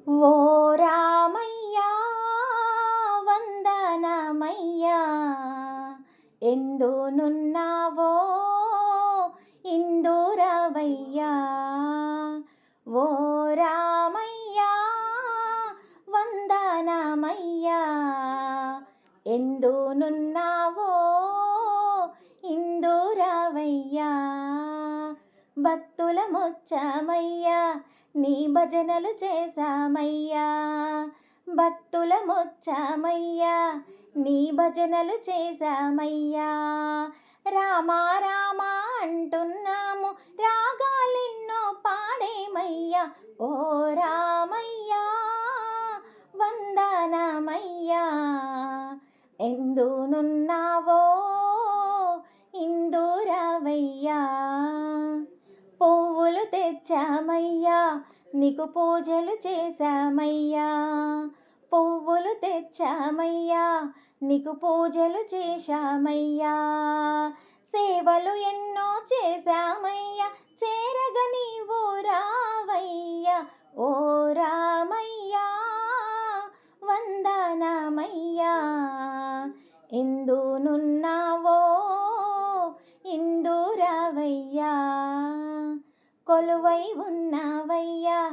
ఓ రామయ్యా వందనమయ్యా ఎందునున్నావో ఇందురవయ్యా. ఓ రామయ్యా వందనమయ్యా ఎందునున్నావో ఇందురవయ్యా. భక్తుల మొచ్చమయ్యా నీ భజనలు చేశామయ్యా. భక్తుల మొచ్చమయ్యా నీ భజనలు చేశామయ్యా. రామా రామా అంటున్నాము రాగాలెన్నో పాడేమయ్యా. ఓ రామయ్యా వందనమయ్యా ఎందునున్నావో ఇందురవయ్యా. పువ్వులు తెచ్చామయ్యా నీకు పూజలు చేశామయ్యా. పువ్వులు తెచ్చామయ్యా నీకు పూజలు చేశామయ్యా. సేవలు ఎన్నో చేశామయ్యా చేరగ నీవు రావయ్యా. ఓ రామయ్యా వందనమయ్యా ఎందునున్నావో ఇందురవయ్యా. కొలువై ఉన్నావయ్యా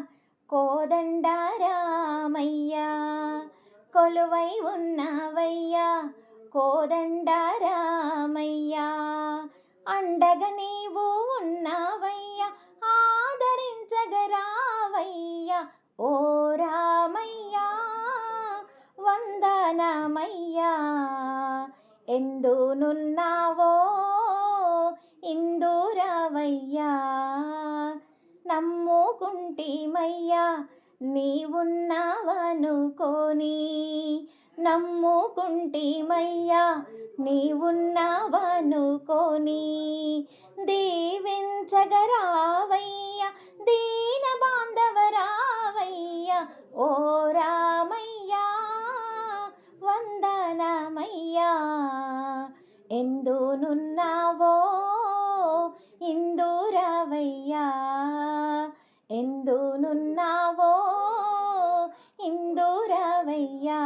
కోదండ రామయ్యా. కొలువై ఉన్నావయ్యా కోదండ రామయ్యా. అండగా నీవు ఉన్నావయ్యా ఆదరించగరావయ్యా. ఓ రామయ్యా వందనమయ్యా ఎందునున్నావో ఇందురవయ్యా. నమ్ముకుంటిమయ్యా నీవున్నావనుకోని. నమ్ముకుంటిమయ్యా నీవున్నావనుకోని. దీవించగరావయ్యా దీన బాంధవరావయ్యా. ఓ రామయ్యా వందనమయ్యా ఎందునున్నావో ఇందురవయ్యా. ఎందునున్నావో ఇందురవయ్యా.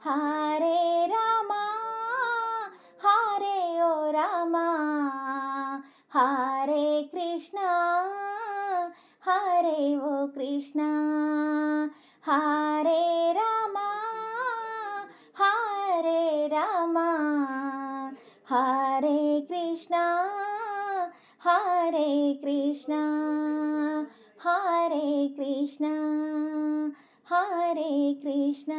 హరే రామా హరే ఓ రామా హరే కృష్ణ హరే ఓ కృష్ణ. హరే రామా హరే రామా హరే కృష్ణ హరే కృష్ణ హరే కృష్ణ హరే కృష్ణ.